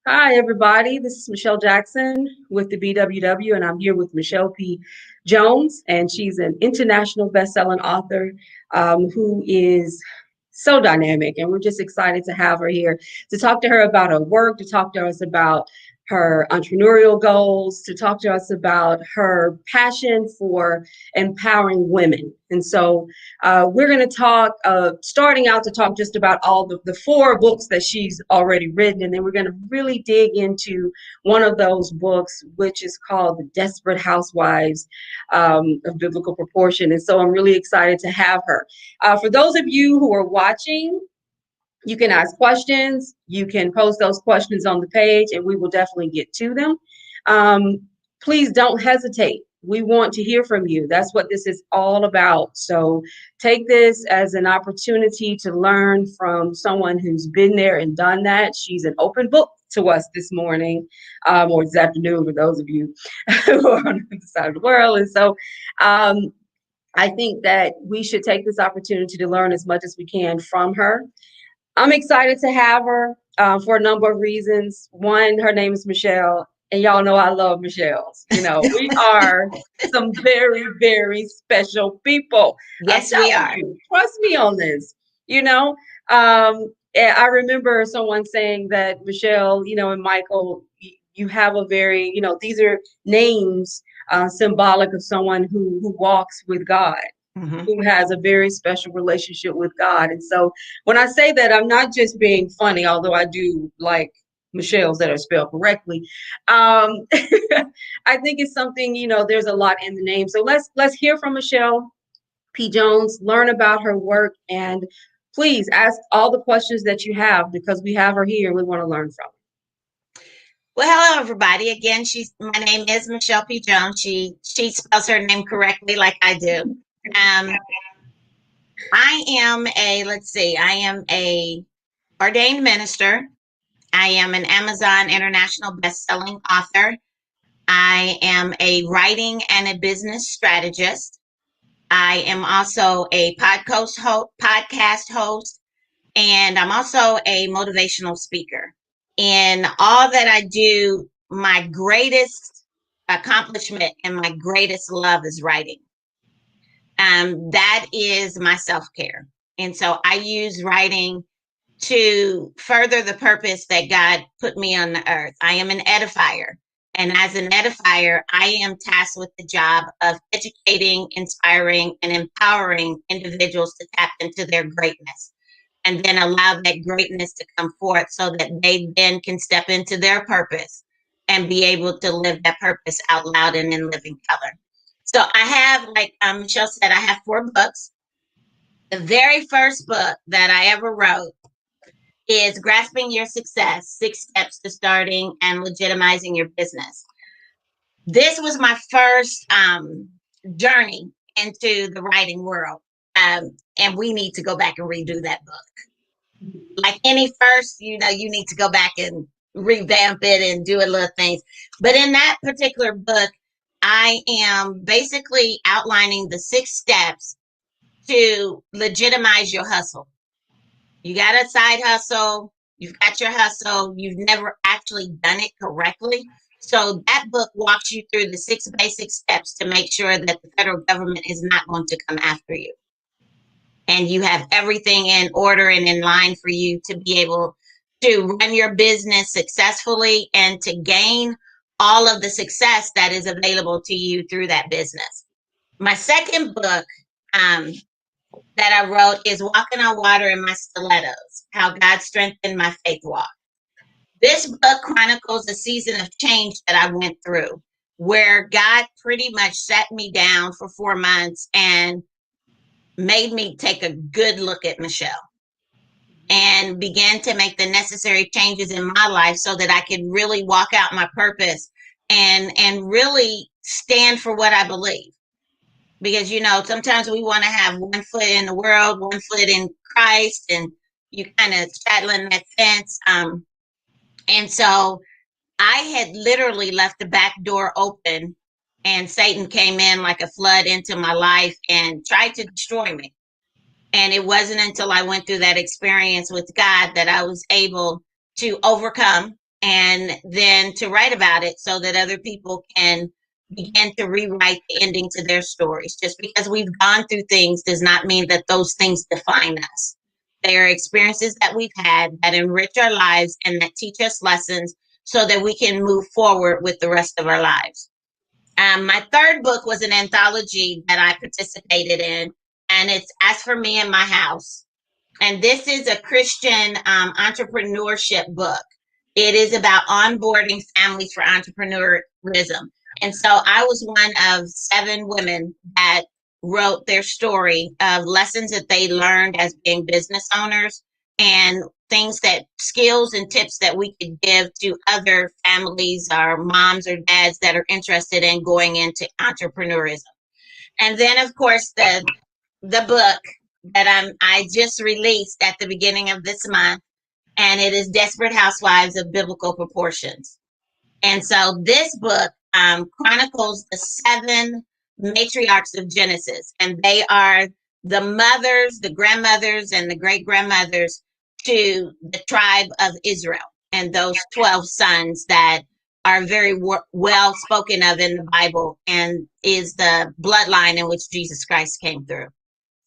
Hi, everybody. This is Michelle Jackson with the BWW, and I'm here with Michelle P. Jones, and she's an international best-selling author who is so dynamic, and we're just excited to have her here to talk to her about her work, to talk to us about her entrepreneurial goals, to talk to us about her passion for empowering women. And so we're going to talk, starting out to talk just about all the four books that she's already written. And then we're going to really dig into one of those books, which is called The Desperate Housewives of Biblical Proportion. And so I'm really excited to have her. For those of you who are watching, you can ask questions. You can post those questions on the page, and we will definitely get to them. Please don't hesitate. We want to hear from you. That's what this is all about. So take this as an opportunity to learn from someone who's been there and done that. She's an open book to us this morning, or this afternoon for those of you who are on the other side of the world. And so I think that we should take this opportunity to learn as much as we can from her. I'm excited to have her for a number of reasons. One, her name is Michelle, and y'all know I love Michelle's. We are some very, very special people. Yes, we are. Trust me on this. And I remember someone saying that Michelle, and Michael, you have a very, these are names symbolic of someone who walks with God. Mm-hmm. Who has a very special relationship with God. And so when I say that, I'm not just being funny, although I do like Michelle's that are spelled correctly. I think it's something, there's a lot in the name. So let's hear from Michelle P. Jones, learn about her work, and please ask all the questions that you have because we have her here and we want to learn from her. Well, hello, everybody. Again, my name is Michelle P. Jones. She spells her name correctly like I do. I am a ordained minister. I am an Amazon international best-selling author. I am a writing and a business strategist. I am also a podcast host, and I'm also a motivational speaker. In all that I do, my greatest accomplishment and my greatest love is writing. That is my self-care. And so I use writing to further the purpose that God put me on the earth. I am an edifier. And as an edifier, I am tasked with the job of educating, inspiring, and empowering individuals to tap into their greatness and then allow that greatness to come forth so that they then can step into their purpose and be able to live that purpose out loud and in living color. So I have, like Michelle said, I have 4 books. The very first book that I ever wrote is Grasping Your Success, 6 Steps to Starting and Legitimizing Your Business. This was my first journey into the writing world. And we need to go back and redo that book. Like any first, you need to go back and revamp it and do a little things. But in that particular book, I am basically outlining the 6 steps to legitimize your hustle. You got a side hustle, you've got your hustle, you've never actually done it correctly. So that book walks you through the 6 basic steps to make sure that the federal government is not going to come after you. And you have everything in order and in line for you to be able to run your business successfully and to gain all of the success that is available to you through that business. My second book that I wrote is Walking on Water in My Stilettos, How God Strengthened My Faith Walk. This book chronicles a season of change that I went through where God pretty much sat me down for 4 months and made me take a good look at Michelle and began to make the necessary changes in my life so that I could really walk out my purpose and really stand for what I believe. Because, sometimes we want to have one foot in the world, one foot in Christ, and you kind of straddling that fence. And so I had literally left the back door open and Satan came in like a flood into my life and tried to destroy me. And it wasn't until I went through that experience with God that I was able to overcome and then to write about it so that other people can begin to rewrite the ending to their stories. Just because we've gone through things does not mean that those things define us. They are experiences that we've had that enrich our lives and that teach us lessons so that we can move forward with the rest of our lives. My third book was an anthology that I participated in, and it's As for Me and My House. And this is a Christian entrepreneurship book. It is about onboarding families for entrepreneurism. And so I was one of 7 women that wrote their story of lessons that they learned as being business owners and things that skills and tips that we could give to other families or moms or dads that are interested in going into entrepreneurism. And then of course the book that I just released at the beginning of this month, and it is Desperate Housewives of Biblical Proportions. And so this book chronicles the 7 matriarchs of Genesis, and they are the mothers, the grandmothers, and the great grandmothers to the tribe of Israel, and those 12 sons that are very well spoken of in the Bible and is the bloodline in which Jesus Christ came through.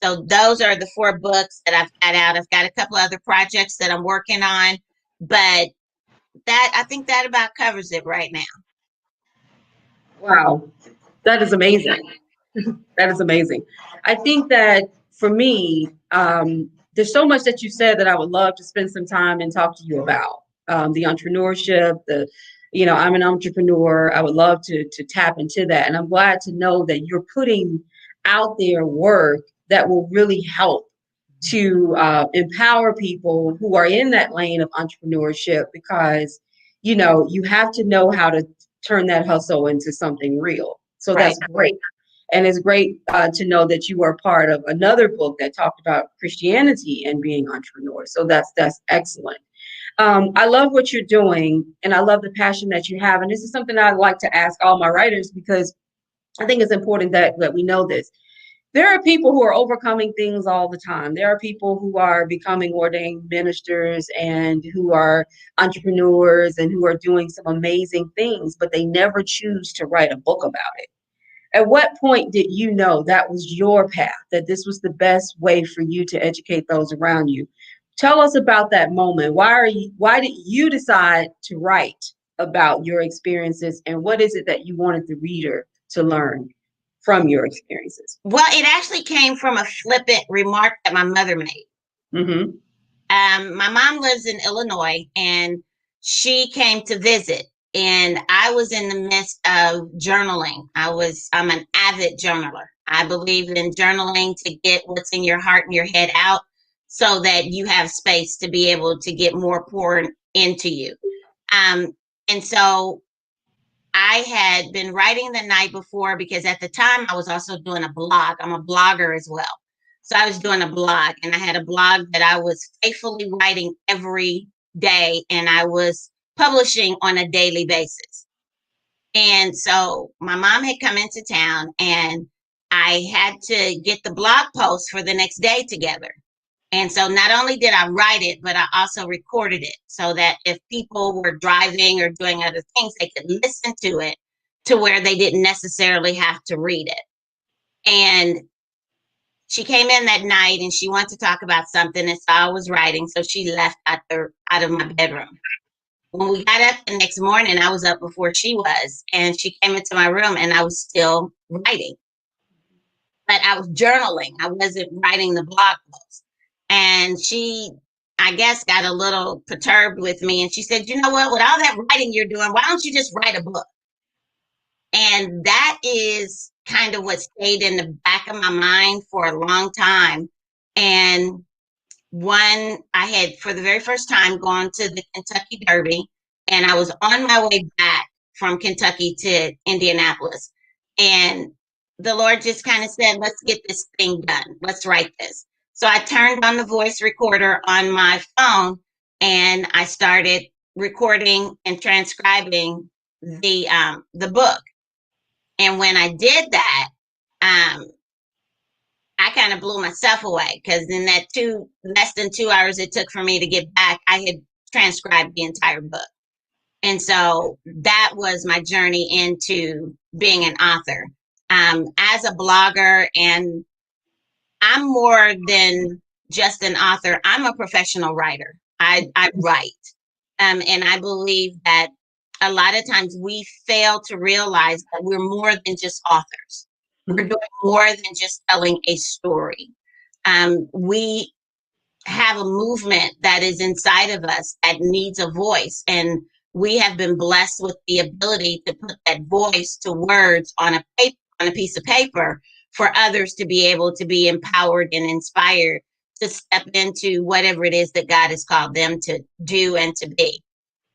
So those are the 4 books that I've got out. I've got a couple other projects that I'm working on, but that I think that about covers it right now. Wow, that is amazing. That is amazing. I think that for me, there's so much that you said that I would love to spend some time and talk to you about. The entrepreneurship, I'm an entrepreneur. I would love to tap into that. And I'm glad to know that you're putting out there work that will really help to empower people who are in that lane of entrepreneurship, because, you have to know how to turn that hustle into something real. So Right. that's great. And it's great to know that you are part of another book that talked about Christianity and being entrepreneurs. So that's excellent. I love what you're doing, and I love the passion that you have. And this is something I'd like to ask all my writers, because I think it's important that we know this. There are people who are overcoming things all the time. There are people who are becoming ordained ministers and who are entrepreneurs and who are doing some amazing things, but they never choose to write a book about it. At what point did you know that was your path, that this was the best way for you to educate those around you? Tell us about that moment. Why did you decide to write about your experiences, and what is it that you wanted the reader to learn from your experiences? Well, it actually came from a flippant remark that my mother made. Mm-hmm. My mom lives in Illinois, and she came to visit, and I was in the midst of journaling. I'm an avid journaler. I believe in journaling to get what's in your heart and your head out so that you have space to be able to get more poured into you. And so I had been writing the night before, because at the time I was also doing a blog. I'm a blogger as well. So I was doing a blog, and I had a blog that I was faithfully writing every day, and I was publishing on a daily basis. And so my mom had come into town, and I had to get the blog post for the next day together. And so not only did I write it, but I also recorded it so that if people were driving or doing other things, they could listen to it to where they didn't necessarily have to read it. And she came in that night and she wanted to talk about something, and so I was writing. So she left out of my bedroom. When we got up the next morning, I was up before she was, and she came into my room and I was still writing. But I was journaling. I wasn't writing the blog post. And she, I guess, got a little perturbed with me. And she said, you know what, with all that writing you're doing, why don't you just write a book? And that is kind of what stayed in the back of my mind for a long time. And I had, for the very first time, gone to the Kentucky Derby, and I was on my way back from Kentucky to Indianapolis. And the Lord just kind of said, let's get this thing done. Let's write this. So I turned on the voice recorder on my phone, and I started recording and transcribing the book. And when I did that, I kind of blew myself away, because in that less than 2 hours it took for me to get back, I had transcribed the entire book. And so that was my journey into being an author. As a blogger, and I'm more than just an author, I'm a professional writer. I write. And I believe that a lot of times we fail to realize that we're more than just authors. We're doing more than just telling a story. We have a movement that is inside of us that needs a voice. And we have been blessed with the ability to put that voice to words on a piece of paper for others to be able to be empowered and inspired to step into whatever it is that God has called them to do and to be.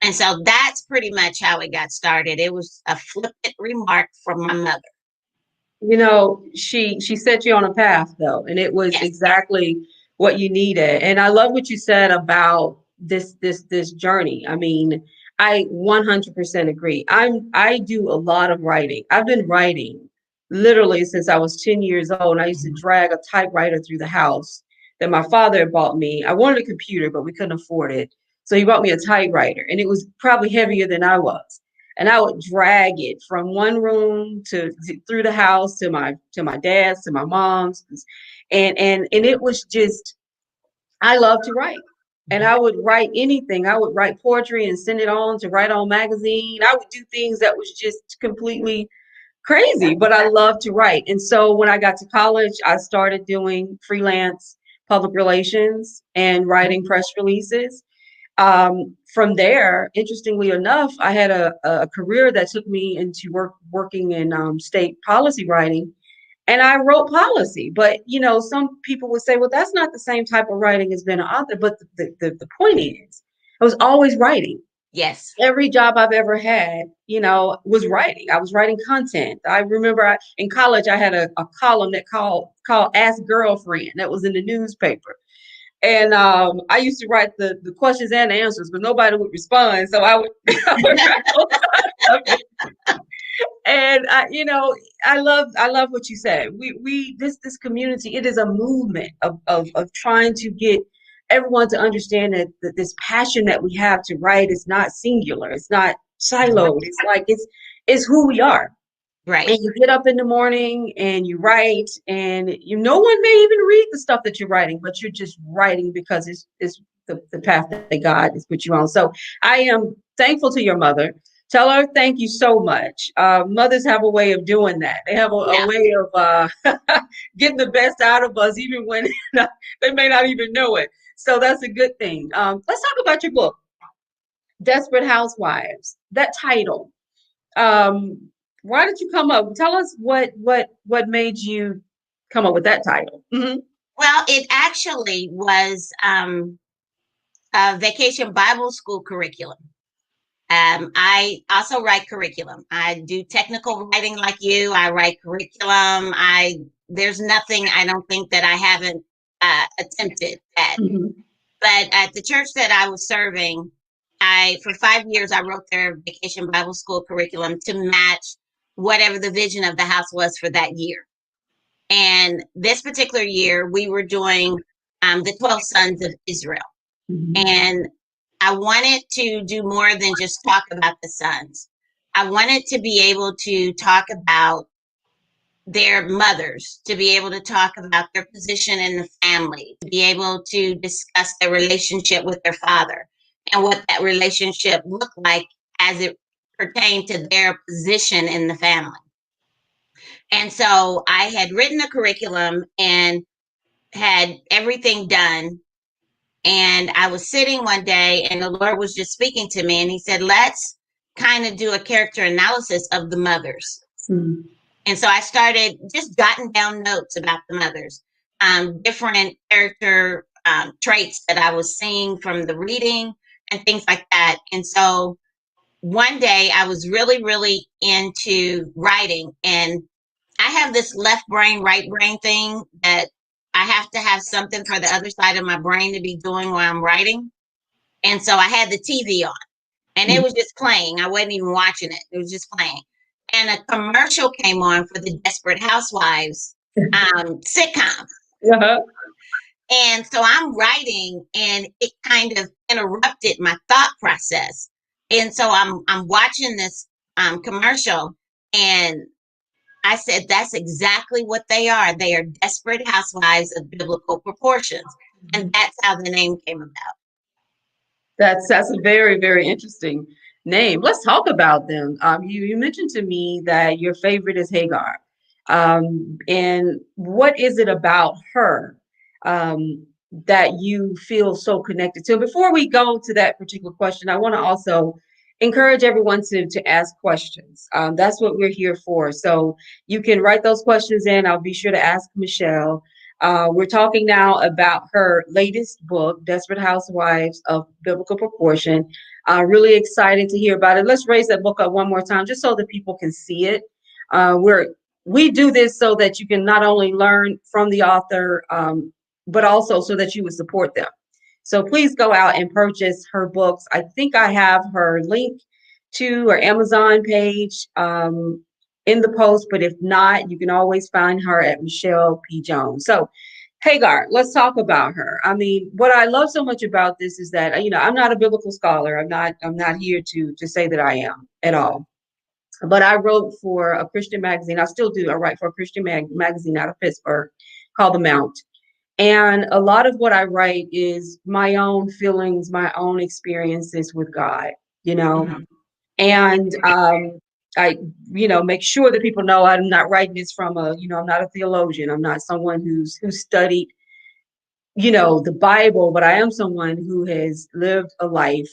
And so that's pretty much how it got started. It was a flippant remark from my mother. You know, she set you on a path though, and it was Yes. exactly what you needed. And I love what you said about this journey. I mean, I 100% agree. I do a lot of writing. I've been writing literally since I was 10 years old. I used to drag a typewriter through the house that my father had bought me. I wanted a computer, but we couldn't afford it. So he bought me a typewriter, and it was probably heavier than I was, and I would drag it from one room to through the house to my dad's, to my mom's, and it was just, I love to write. And I would write anything. I would write poetry and send it on to Write On magazine. I would do things that was just completely crazy, but I love to write. And so when I got to college, I started doing freelance public relations and writing press releases. From there, interestingly enough, I had a career that took me into working in state policy writing, and I wrote policy. But you know, some people would say, "Well, that's not the same type of writing as being an author." But the point is, I was always writing. Yes. Every job I've ever had, you know, was writing. I was writing content. I remember in college, I had a column that called Ask Girlfriend that was in the newspaper. And I used to write the questions and the answers, but nobody would respond. So I would, I would write all of it. And I love what you said. This community, it is a movement of trying to get everyone to understand that this passion that we have to write is not singular. It's not siloed. It's like it's who we are. Right. And you get up in the morning and you write, and no one may even read the stuff that you're writing, but you're just writing because it's the path that God has put you on. So I am thankful to your mother. Tell her thank you so much. Mothers have a way of doing that. They have a way of getting the best out of us, even when they may not even know it. So that's a good thing. Let's talk about your book, Desperate Housewives. That title. Um, why did you come up? Tell us what made you come up with that title. Mm-hmm. Well, it actually was a vacation Bible school curriculum. I also write curriculum. I do technical writing like you. I write curriculum. There's nothing I don't think that I haven't attempted at. Mm-hmm. But at the church that I was serving, for 5 years I wrote their vacation Bible school curriculum to match whatever the vision of the house was for that year. And this particular year, we were doing the 12 sons of Israel. Mm-hmm. And I wanted to do more than just talk about the sons. I wanted to be able to talk about their mothers, to be able to talk about their position in the family, to be able to discuss their relationship with their father and what that relationship looked like as it pertained to their position in the family. And so I had written a curriculum and had everything done. And I was sitting one day and the Lord was just speaking to me and he said, let's kind of do a character analysis of the mothers. Mm-hmm. And so I started just jotting down notes about the mothers, different character traits that I was seeing from the reading and things like that. And so one day I was really, really into writing, and I have this left brain, right brain thing that I have to have something for the other side of my brain to be doing while I'm writing. And so I had the TV on and it was just playing. I wasn't even watching it. It was just playing. And a commercial came on for the Desperate Housewives sitcom. Uh-huh. And so I'm writing and it kind of interrupted my thought process. And so I'm watching this commercial, and I said, that's exactly what they are. They are desperate housewives of biblical proportions. And that's how the name came about. That's a very, very interesting name. Let's talk about them. You mentioned to me that your favorite is Hagar. And what is it about her that you feel so connected to? Before we go to that particular question, I want to also encourage everyone to ask questions. That's what we're here for. So you can write those questions in. I'll be sure to ask Michelle. We're talking now about her latest book, Desperate Housewives of Biblical Proportion. Really excited to hear about it. Let's raise that book up one more time just so that people can see it. We do this so that you can not only learn from the author, but also so that you would support them. So please go out and purchase her books. I think I have her link to her Amazon page in the post, but if not, you can always find her at Michelle P. Jones. So Hagar, let's talk about her. I mean, what I love so much about this is that, I'm not a biblical scholar. I'm not here to say that I am at all. But I wrote for a Christian magazine. I still do. I write for a Christian magazine out of Pittsburgh called The Mount. And a lot of what I write is my own feelings, my own experiences with God, you know. Mm-hmm. And I, make sure that people know I'm not writing this from I'm not a theologian. I'm not someone who studied, the Bible, but I am someone who has lived a life,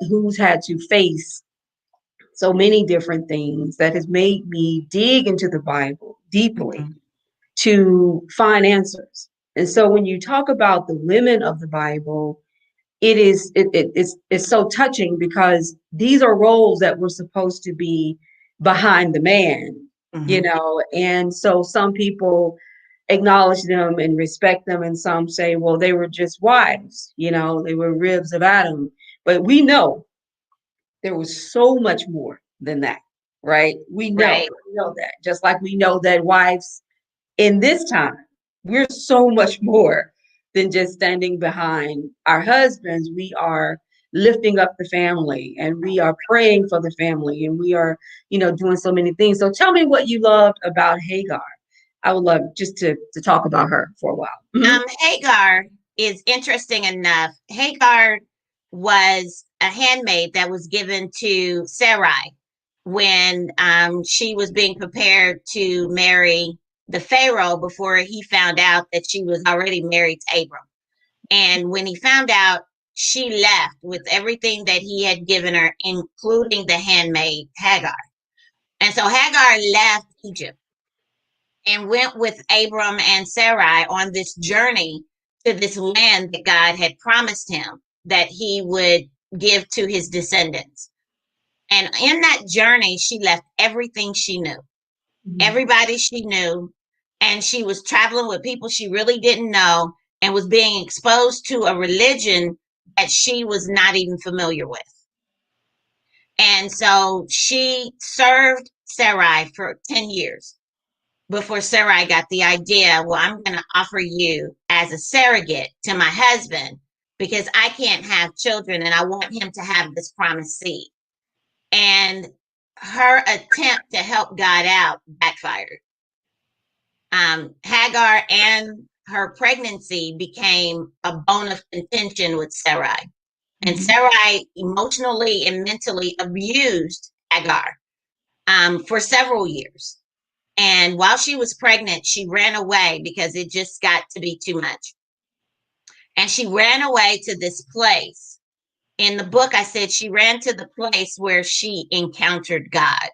who's had to face so many different things that has made me dig into the Bible deeply Mm-hmm. to find answers. And so when you talk about the women of the Bible, it's so touching because these are roles that were supposed to be behind the man, Mm-hmm. and so some people acknowledge them and respect them, and some say, well, they were just wives, they were ribs of Adam. But we know there was so much more than that, right? We know, Right. we know that, just like we know that wives in this time, we're so much more than just standing behind our husbands. We are lifting up the family, and we are praying for the family, and we are, doing so many things. So tell me what you loved about Hagar. I would love just to talk about her for a while. Mhm. Hagar is interesting enough. Hagar was a handmaid that was given to Sarai when she was being prepared to marry the Pharaoh before he found out that she was already married to Abram. And when he found out, she left with everything that he had given her, including the handmaid Hagar. And so Hagar left Egypt and went with Abram and Sarai on this journey to this land that God had promised him that he would give to his descendants. And in that journey, she left everything she knew, Mhm. everybody she knew, and she was traveling with people she really didn't know and was being exposed to a religion that she was not even familiar with. And so she served Sarai for 10 years before Sarai got the idea, well, I'm going to offer you as a surrogate to my husband because I can't have children and I want him to have this promised seed. And her attempt to help God out backfired. Hagar and her pregnancy became a bone of contention with Sarai. And Mhm. Sarai emotionally and mentally abused Hagar for several years. And while she was pregnant, she ran away because it just got to be too much. And she ran away to this place. In the book, I said she ran to the place where she encountered God.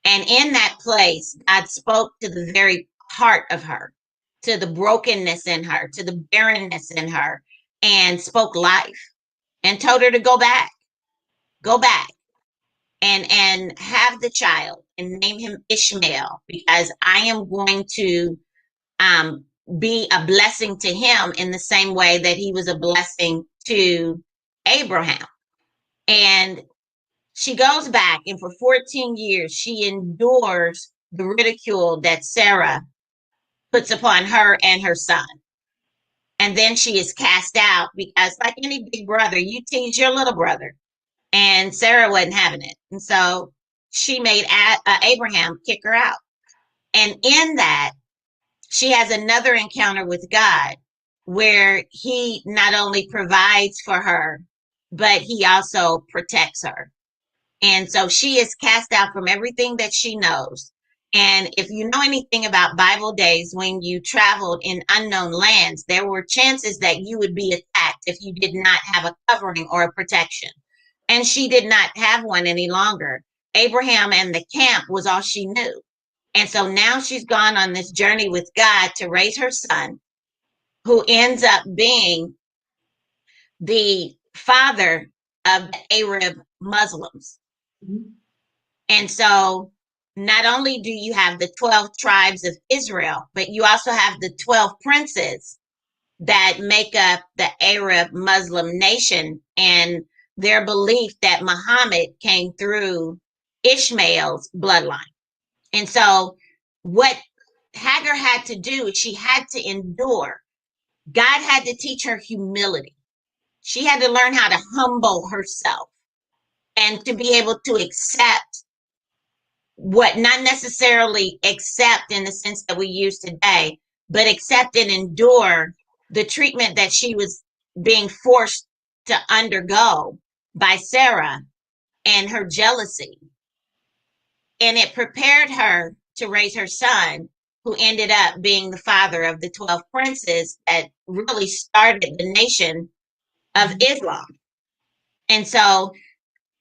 And in that place, God spoke to the very heart of her, to the brokenness in her, to the barrenness in her, and spoke life and told her to go back and have the child and name him Ishmael because I am going to um, be a blessing to him in the same way that he was a blessing to Abraham. And she goes back, and for 14 years, she endures the ridicule that Sarah puts upon her and her son. And then she is cast out because, like any big brother, you tease your little brother. And Sarah wasn't having it. And so she made Abraham kick her out. And in that, she has another encounter with God where he not only provides for her, but he also protects her. And so she is cast out from everything that she knows. And if you know anything about Bible days, when you traveled in unknown lands, there were chances that you would be attacked if you did not have a covering or a protection. And she did not have one any longer. Abraham and the camp was all she knew. And so now she's gone on this journey with God to raise her son, who ends up being the father of the Arab Muslims. Mhm. And so not only do you have the 12 tribes of Israel, but you also have the 12 princes that make up the Arab Muslim nation, and their belief that Muhammad came through Ishmael's bloodline. And so what Hagar had to do is she had to endure. God had to teach her humility. She had to learn how to humble herself and to be able to accept what, not necessarily accept in the sense that we use today, but accept and endure the treatment that she was being forced to undergo by Sarah and her jealousy. And it prepared her to raise her son, who ended up being the father of the 12 princes that really started the nation of Islam. And so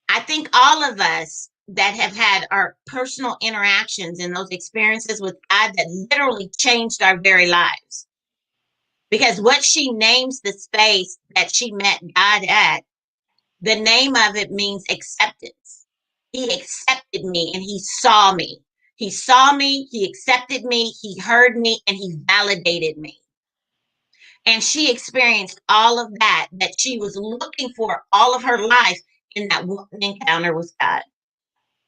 I think all of us that have had our personal interactions and those experiences with God that literally changed our very lives. Because what she names the space that she met God at, the name of it means acceptance. He accepted me and he saw me. He saw me, he accepted me, he heard me, and he validated me. And she experienced all of that she was looking for all of her life in that one encounter with God.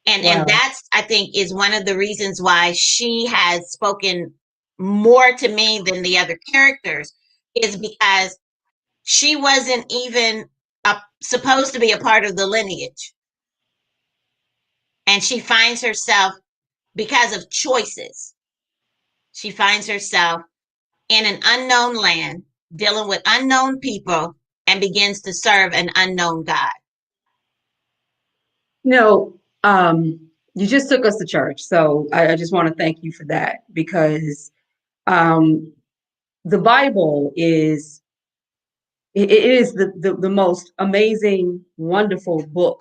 And Wow. that's, I think, is one of the reasons why she has spoken more to me than the other characters, is because she wasn't even supposed to be a part of the lineage. And she finds herself, because of choices, she finds herself in an unknown land, dealing with unknown people, and begins to serve an unknown God. You know, you just took us to church, so I just want to thank you for that, because um, the Bible is it is the most amazing, wonderful book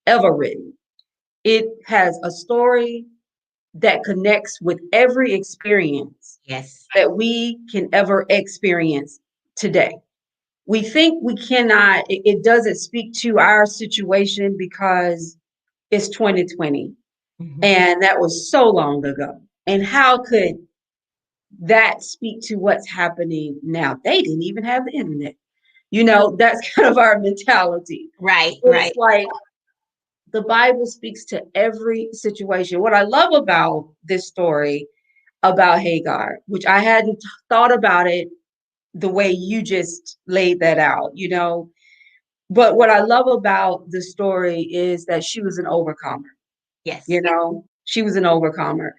ever written. It has a story that connects with every experience Yes. that we can ever experience today. We think we cannot, it doesn't speak to our situation because it's 2020. Mm-hmm. And that was so long ago. And how could that speak to what's happening now? They didn't even have the internet. That's kind of our mentality. Right, It's right. like the Bible speaks to every situation. What I love about this story about Hagar, which I hadn't thought about it the way you just laid that out. But what I love about the story is that she was an overcomer. Yes. She was an overcomer,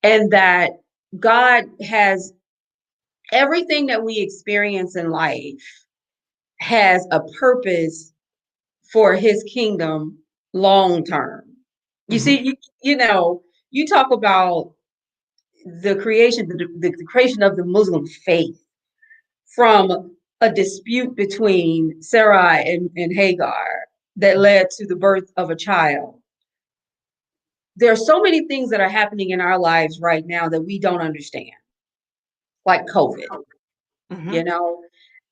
and that God has everything that we experience in life has a purpose for his kingdom long term. You Mm-hmm. see, you talk about the creation, the creation of the Muslim faith from a dispute between Sarai and Hagar that led to the birth of a child. There are so many things that are happening in our lives right now that we don't understand, like COVID, Mm-hmm. you know,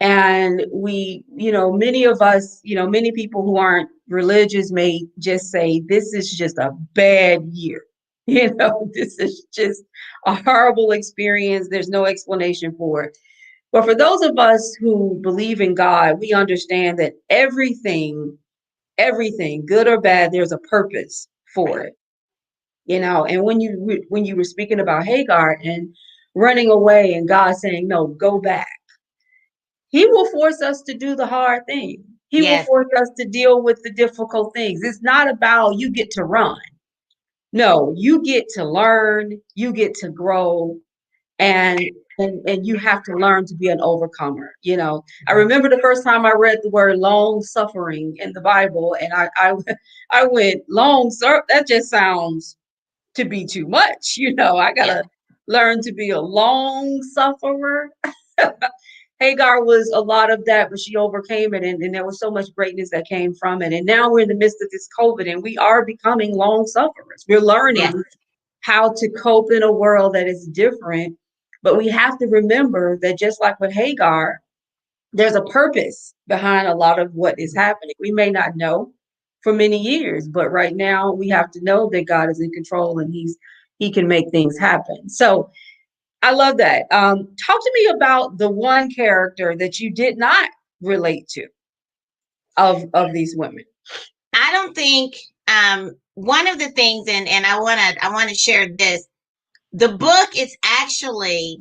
and many of us, many people who aren't religious may just say, this is just a bad year. This is just a horrible experience. There's no explanation for it. But for those of us who believe in God, we understand that everything, good or bad, there's a purpose for it. And when you were speaking about Hagar and running away and God saying, no, go back. He will force us to do the hard thing. He will Yes. force us to deal with the difficult things. It's not about you get to run. No, you get to learn, you get to grow, and and you have to learn to be an overcomer. I remember the first time I read the word long suffering in the Bible, and I went long, sir. That just sounds to be too much. I Yeah. gotta learn to be a long sufferer. Hagar was a lot of that, but she overcame it, and there was so much greatness that came from it. And now we're in the midst of this COVID, and we are becoming long sufferers. We're Yes. learning how to cope in a world that is different. But we have to remember that just like with Hagar, there's a purpose behind a lot of what is happening. We may not know for many years, but right now we have to know that God is in control and he can make things happen. So I love that. Talk to me about the one character that you did not relate to of these women. I don't think one of the things, and I wanna share this. The book is actually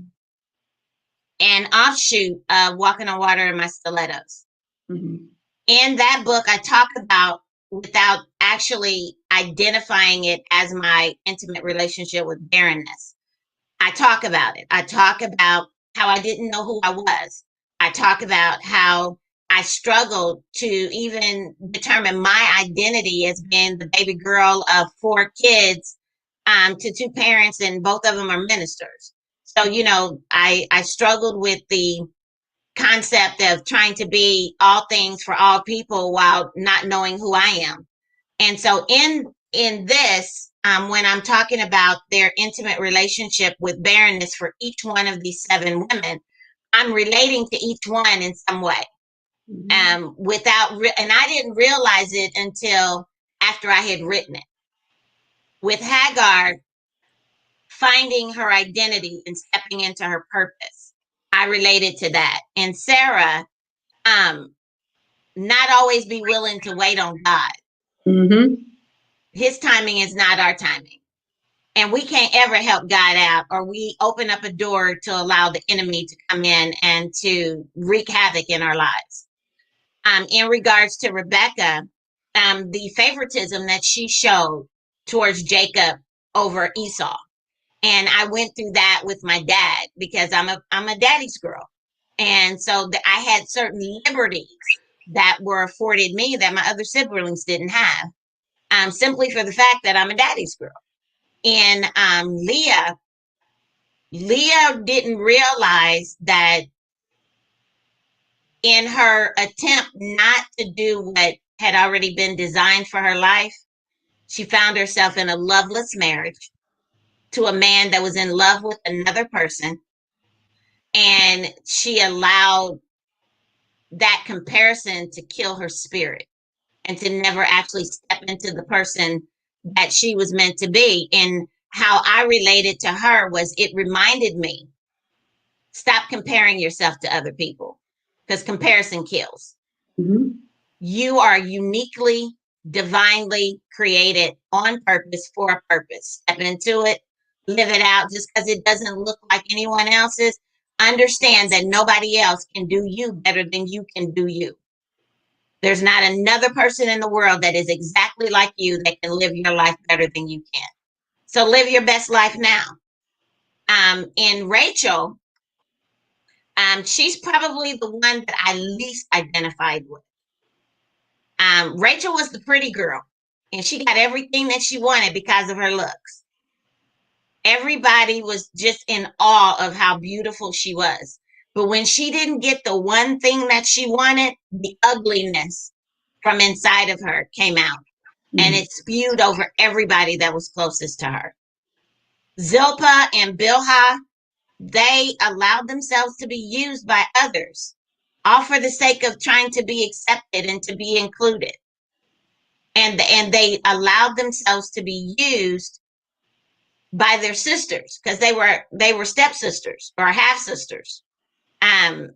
an offshoot of Walking on Water in My Stilettos. Mhm. In that book, I talk about, without actually identifying it as my intimate relationship with barrenness. I talk about it. I talk about how I didn't know who I was. I talk about how I struggled to even determine my identity as being the baby girl of four kids, to two parents, and both of them are ministers. So, I struggled with the concept of trying to be all things for all people while not knowing who I am. And so in this, when I'm talking about their intimate relationship with barrenness for each one of these seven women, I'm relating to each one in some way. Mhm. And I didn't realize it until after I had written it. With Hagar finding her identity and stepping into her purpose, I related to that. And Sarah, um, not always be willing to wait on God. Mhm. His timing is not our timing. And we can't ever help God out, or we open up a door to allow the enemy to come in and to wreak havoc in our lives. In regards to Rebecca, the favoritism that she showed towards Jacob over Esau. And I went through that with my dad because I'm a daddy's girl. And so I had certain liberties that were afforded me that my other siblings didn't have, simply for the fact that I'm a daddy's girl. And Leah didn't realize that in her attempt not to do what had already been designed for her life, she found herself in a loveless marriage to a man that was in love with another person. And she allowed that comparison to kill her spirit and to never actually step into the person that she was meant to be. And how I related to her was, it reminded me, stop comparing yourself to other people, because comparison kills. Mhm. You are uniquely, divinely created on purpose for a purpose. Step into it, live it out. Just because it doesn't look like anyone else's, understand that nobody else can do you better than you can do you. There's not another person in the world that is exactly like you that can live your life better than you can. So live your best life now. In Rachel, she's probably the one that I least identified with. Rachel was the pretty girl, and she got everything that she wanted because of her looks. Everybody was just in awe of how beautiful she was. But when she didn't get the one thing that she wanted, the ugliness from inside of her came out, and Mhm. it spewed over everybody that was closest to her. Zilpah and Bilhah, they allowed themselves to be used by others, all for the sake of trying to be accepted and to be included. And they allowed themselves to be used by their sisters because they were stepsisters or half sisters. Um,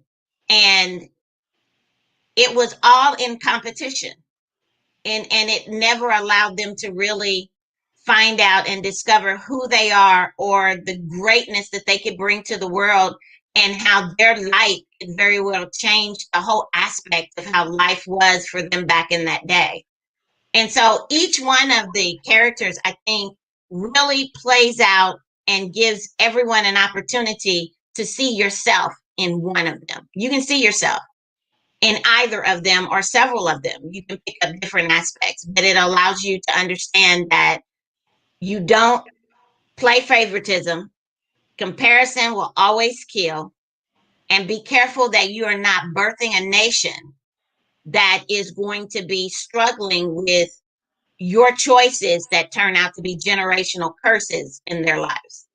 and it was all in competition. And it never allowed them to really find out and discover who they are or the greatness that they could bring to the world and how their light could very well change the whole aspect of how life was for them back in that day. And so each one of the characters, I think, really plays out and gives everyone an opportunity to see yourself in one of them. You can see yourself in either of them or several of them. You can pick up different aspects, but it allows you to understand that you don't play favoritism. Comparison will always kill. And be careful that you are not birthing a nation that is going to be struggling with your choices that turn out to be generational curses in their lives.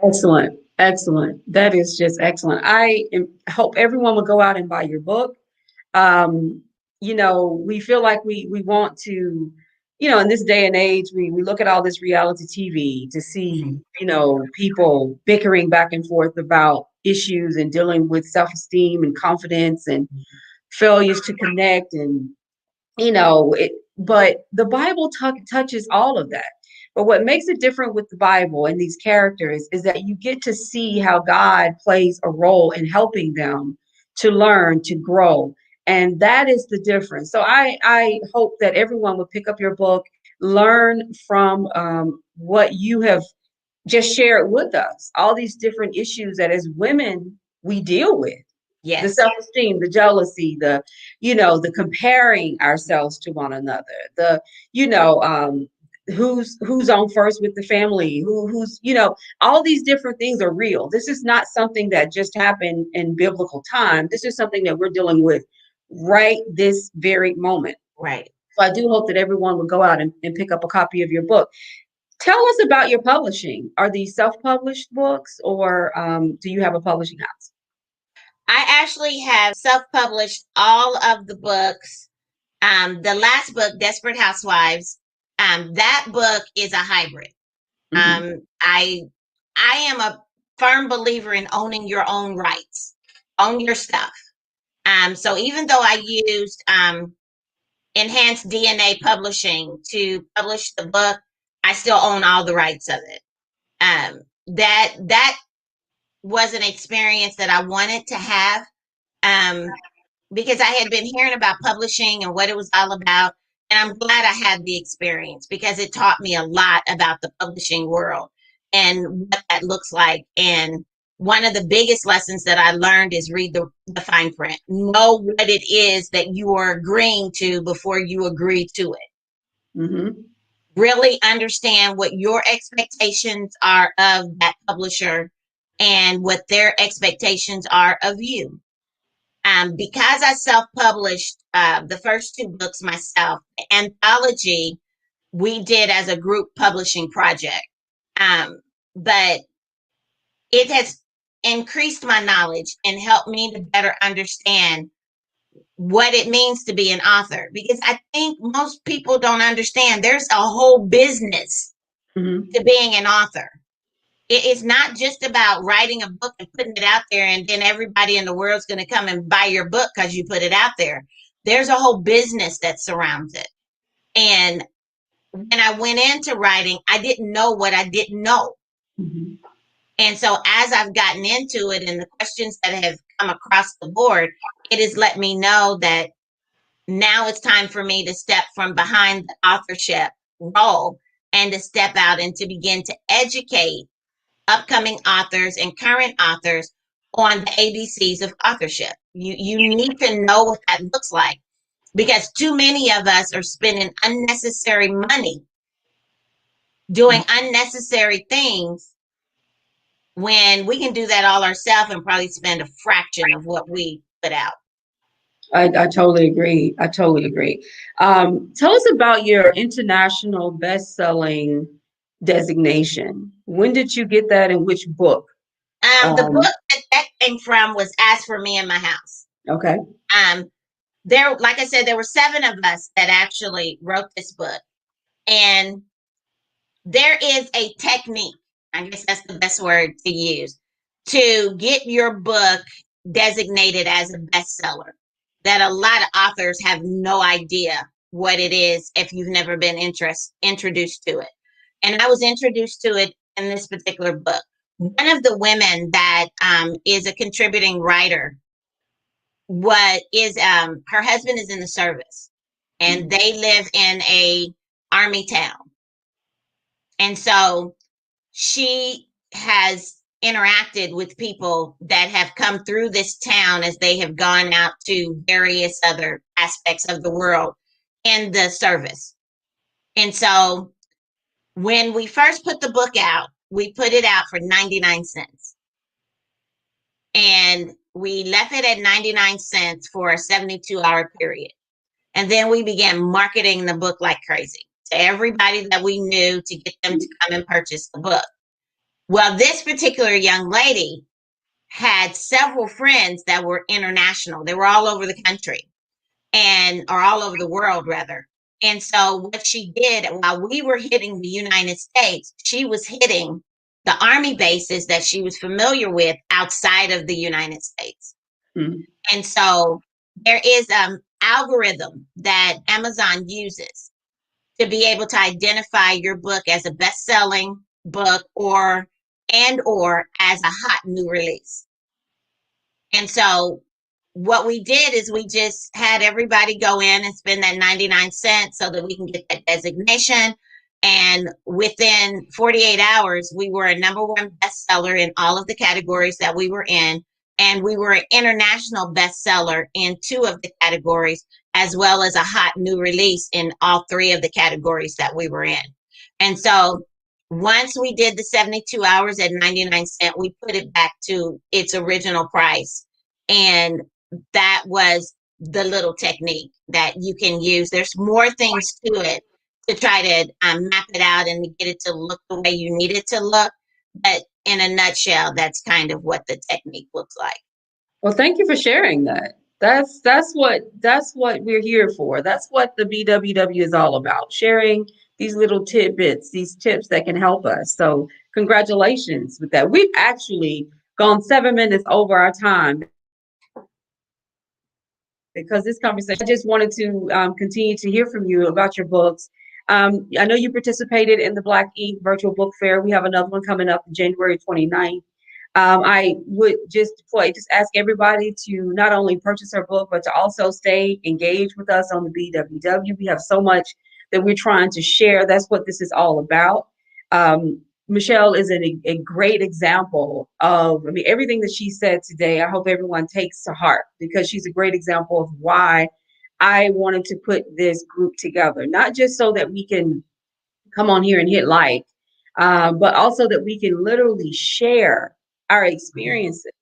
Excellent. Excellent. That is just excellent. Hope everyone will go out and buy your book. Um, we feel like we want to, in this day and age, we look at all this reality TV to see, people bickering back and forth about issues and dealing with self-esteem and confidence and failures to connect and but the Bible touches all of that. But what makes it different with the Bible and these characters is that you get to see how God plays a role in helping them to learn, to grow. And that is the difference. So I hope that everyone will pick up your book, learn from what you have just shared with us, all these different issues that as women we deal with, the Yes. self-esteem, the jealousy, the comparing ourselves to one another, the who's on first with the family, who's all these different things are real. This is not something that just happened in biblical time. This is something that we're dealing with right this very moment. Right. So I do hope that everyone will go out and pick up a copy of your book. Tell us about your publishing. Are these self-published books, or do you have a publishing house? I actually have self-published all of the books. The last book, Desperate Housewives, that book is a hybrid. Mm-hmm. I am a firm believer in owning your own rights, own your stuff. So even though I used enhanced DNA publishing to publish the book, I still own all the rights of it. That was an experience that I wanted to have. Um, because I had been hearing about publishing and what it was all about. And I'm glad I had the experience because it taught me a lot about the publishing world and what that looks like. And one of the biggest lessons that I learned is read the fine print. Know what it is that you are agreeing to before you agree to it. Mm-hmm. Really understand what your expectations are of that publisher and what their expectations are of you. Because I self-published the first two books myself, the anthology we did as a group publishing project. But it has increased my knowledge and helped me to better understand what it means to be an author. Because I think most people don't understand there's a whole business Mm-hmm. to being an author. It's not just about writing a book and putting it out there and then everybody in the world's going to come and buy your book because you put it out there. There's a whole business that surrounds it. And when I went into writing, I didn't know what I didn't know. Mm-hmm. And so as I've gotten into it and the questions that have come across the board, it has let me know that now it's time for me to step from behind the authorship role and to step out and to begin to educate upcoming authors and current authors on the ABCs of authorship. You need to know what that looks like because too many of us are spending unnecessary money doing unnecessary things when we can do that all ourselves and probably spend a fraction of what we put out. I totally agree. I totally agree. Tell us about your international best-selling designation. When did you get that and which book? The book that came from was As for Me in My House. Okay. There, like I said, there were 7 of us that actually wrote this book. And there is a technique, I guess that's the best word to use, to get your book designated as a bestseller that a lot of authors have no idea what it is if you've never been introduced to it. And I was introduced to it in this particular book. one of the women that is a contributing writer, what is her husband is in the service, and they live in a army town. And so she has interacted with people that have come through this town as they have gone out to various other aspects of the world in the service. And so when we first put the book out, we put it out for 99 cents. And we left it at 99 cents for a 72-hour period. And then we began marketing the book like crazy to everybody that we knew to get them to come and purchase the book. Well, this particular young lady had several friends that were international. They were all over the country or all over the world, rather. And so what she did while we were hitting the United States, she was hitting the army bases that she was familiar with outside of the United States. Mm-hmm. And so there is an algorithm that Amazon uses to be able to identify your book as a best-selling book or as a hot new release. And so what we did is we just had everybody go in and spend that 99 cents so that we can get that designation. And within 48 hours, we were a #1 bestseller in all of the categories that we were in. And we were an international bestseller in 2 of the categories, as well as a hot new release in all 3 of the categories that we were in. And so once we did the 72 hours at 99 cents, we put it back to its original price. And that was the little technique that you can use. There's more things to it to try to map it out and get it to look the way you need it to look. But in a nutshell, that's kind of what the technique looks like. Well, thank you for sharing that. That's what we're here for. That's what the BWW is all about. Sharing these little tidbits, these tips that can help us. So congratulations with that. We've actually gone 7 minutes over our time because this conversation, I just wanted to continue to hear from you about your books. I know you participated in the Black Ink Virtual Book Fair. We have another one coming up January 29th. I would just ask everybody to not only purchase her book, but to also stay engaged with us on the BWW. We have so much that we're trying to share. That's what this is all about. Michelle is a great example of, everything that she said today, I hope everyone takes to heart, because she's a great example of why I wanted to put this group together, not just so that we can come on here and hit like, but also that we can literally share our experiences,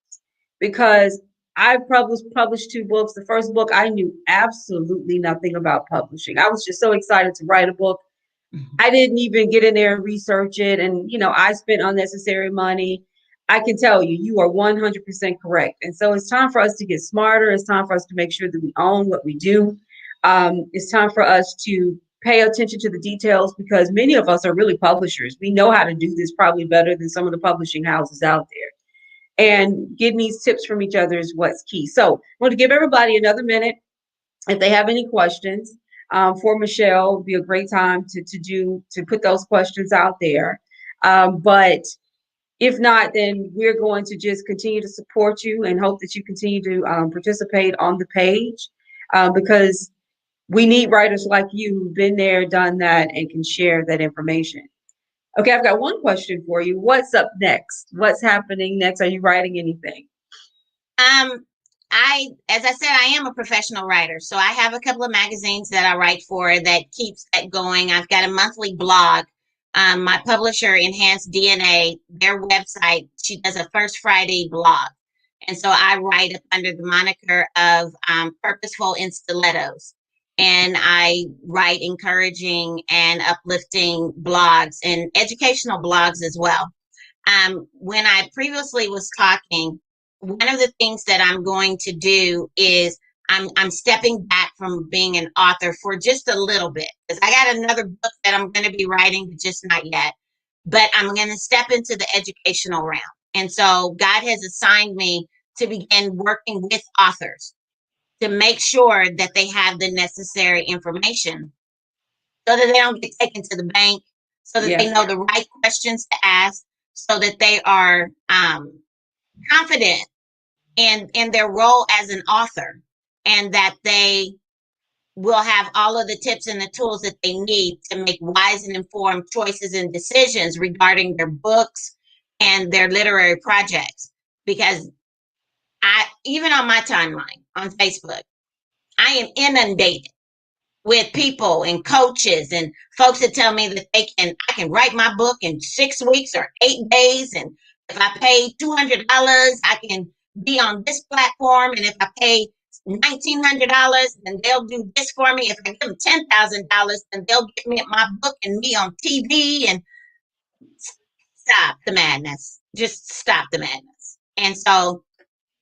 because I've published 2 books. The first book, I knew absolutely nothing about publishing. I was just so excited to write a book. I didn't even get in there and research it. And, I spent unnecessary money. I can tell you, you are 100% correct. And so it's time for us to get smarter. It's time for us to make sure that we own what we do. It's time for us to pay attention to the details, because many of us are really publishers. We know how to do this probably better than some of the publishing houses out there. And getting these tips from each other is what's key. So I want to give everybody another minute. If they have any questions for Michelle, it'd be a great time to put those questions out there. But if not, then we're going to just continue to support you and hope that you continue to participate on the page, because we need writers like you who've been there, done that, and can share that information. Okay, I've got one question for you. What's up next? What's happening next? Are you writing anything? As I said, I am a professional writer. So I have a couple of magazines that I write for that keeps that going. I've got a monthly blog. My publisher, Enhanced DNA, their website, she does a First Friday blog. And so I write under the moniker of Purposeful in Stilettos. And I write encouraging and uplifting blogs and educational blogs as well. When I previously was talking, one of the things that I'm going to do is I'm stepping back from being an author for just a little bit, because I got another book that I'm going to be writing, but just not yet. But I'm going to step into the educational realm. And so God has assigned me to begin working with authors to make sure that they have the necessary information so that they don't get taken to the bank, so that they know the right questions to ask, so that they are confident in their role as an author, and that they will have all of the tips and the tools that they need to make wise and informed choices and decisions regarding their books and their literary projects. Because I, even on my timeline on Facebook, I am inundated with people and coaches and folks that tell me that I can write my book in 6 weeks or 8 days. And if I pay $200, I can be on this platform. And if I pay $1,900, then they'll do this for me. If I give them $10,000, then they'll get me my book and me on TV. And stop the madness. Just stop the madness. And so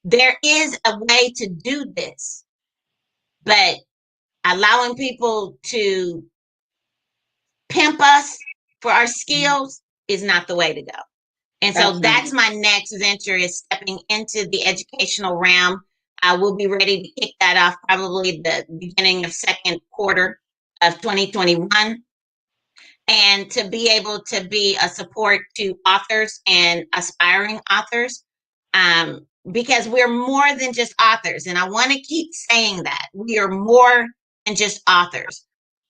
there is a way to do this, but allowing people to pimp us for our skills is not the way to go. And so Absolutely. that's my next venture, is stepping into the educational realm. I will be ready to kick that off probably the beginning of second quarter of 2021. And to be able to be a support to authors and aspiring authors, because we're more than just authors. And I want to keep saying that we are more than just authors.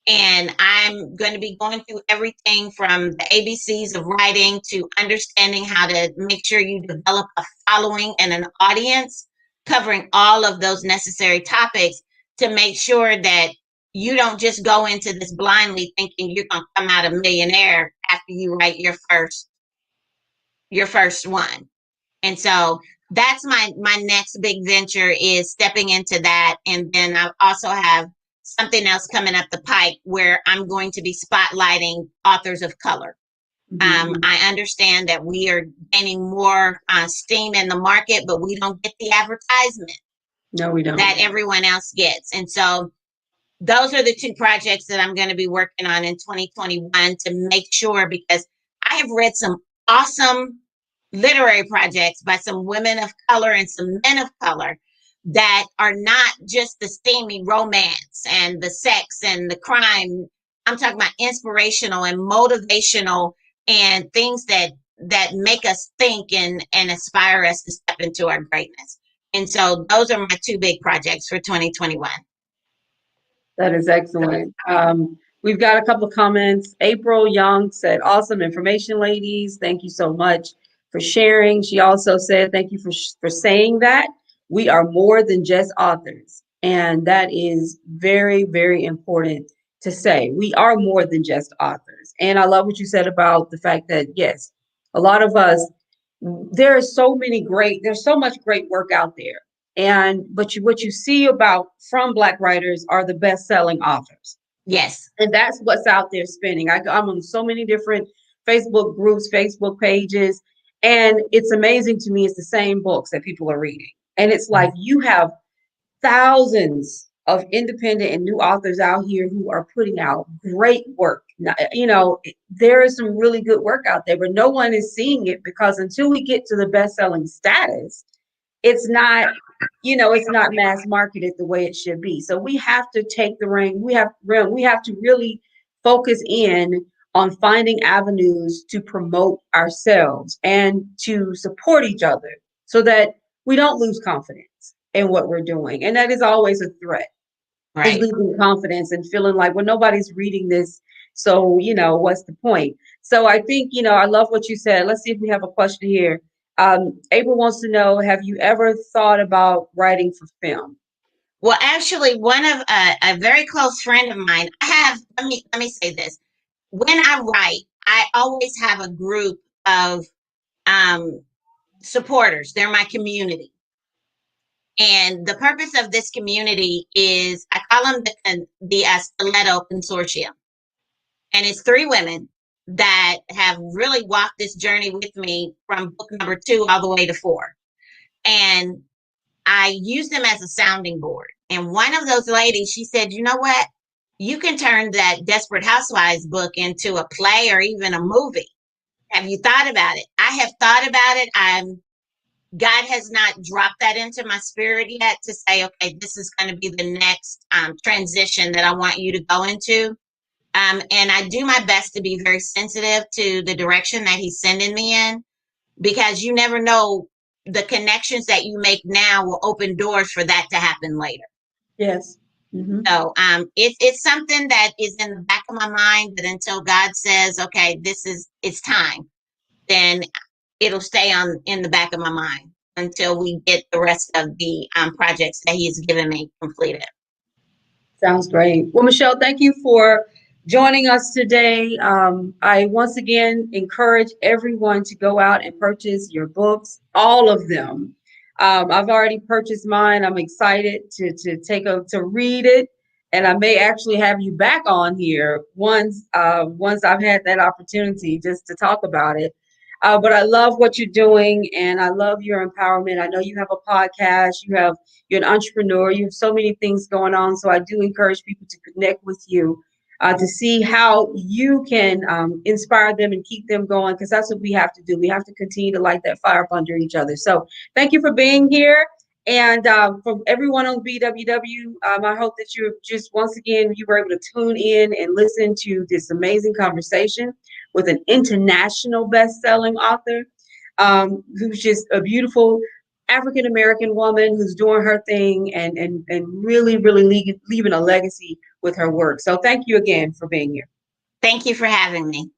And I'm going to be going through everything from the ABCs of writing to understanding how to make sure you develop a following and an audience, covering all of those necessary topics to make sure that you don't just go into this blindly thinking you're going to come out a millionaire after you write your first one. And so that's my next big venture, is stepping into that. And then I also have something else coming up the pike where I'm going to be spotlighting authors of color. I understand that we are gaining more steam in the market, but we don't get the advertisement No, we don't. that everyone else gets. And so those are the two projects that I'm going to be working on in 2021 to make sure, because I have read some awesome literary projects by some women of color and some men of color that are not just the steamy romance and the sex and the crime. I'm talking about inspirational and motivational and things that make us think and aspire us to step into our greatness. And so those are my two big projects for 2021. That is excellent. We've got a couple of comments. April Young said, awesome information, ladies. Thank you so much for sharing. She also said, thank you for saying that we are more than just authors. And that is very, very important to say. We are more than just authors. And I love what you said about the fact that, yes, a lot of us, there's so much great work out there. And what you see about from Black writers are the best-selling authors. Yes. And that's what's out there spinning. I'm on so many different Facebook groups, Facebook pages, and it's amazing to me. It's the same books that people are reading. And it's like you have thousands of independent and new authors out here who are putting out great work. Now, there is some really good work out there, but no one is seeing it, because until we get to the best-selling status, it's not, it's not mass marketed the way it should be. So we have to take the reign. We have to really focus in on finding avenues to promote ourselves and to support each other so that we don't lose confidence in what we're doing. And that is always a threat. Is Right. losing confidence and feeling like, well, nobody's reading this. So, what's the point? So I think, I love what you said. Let's see if we have a question here. April wants to know, have you ever thought about writing for film? Well, actually, one of a very close friend of mine, let me say this. When I write, I always have a group of supporters. They're my community. And the purpose of this community is, I call them the Stiletto Consortium. And it's 3 women that have really walked this journey with me from book number 2 all the way to 4. And I use them as a sounding board. And one of those ladies, she said, you know what? You can turn that Desperate Housewives book into a play or even a movie. Have you thought about it? I have thought about it. God has not dropped that into my spirit yet to say, okay, this is going to be the next transition that I want you to go into. And I do my best to be very sensitive to the direction that he's sending me in. because you never know, the connections that you make now will open doors for that to happen later. Yes. Mm-hmm. So it's something that is in the back of my mind, but until God says, okay, it's time, then it'll stay on in the back of my mind until we get the rest of the projects that He's given me completed. Sounds great. Well, Michelle, thank you for joining us today. I once again encourage everyone to go out and purchase your books, all of them. I've already purchased mine. I'm excited to read it, and I may actually have you back on here once I've had that opportunity just to talk about it. But I love what you're doing, and I love your empowerment. I know you have a podcast. You're an entrepreneur. You have so many things going on. So I do encourage people to connect with you to see how you can inspire them and keep them going, because that's what we have to do. We have to continue to light that fire up under each other. So thank you for being here. And from everyone on BWW, I hope that you just, once again, you were able to tune in and listen to this amazing conversation with an international best-selling author who's just a beautiful African-American woman who's doing her thing and really, really leaving a legacy with her work. So thank you again for being here. Thank you for having me.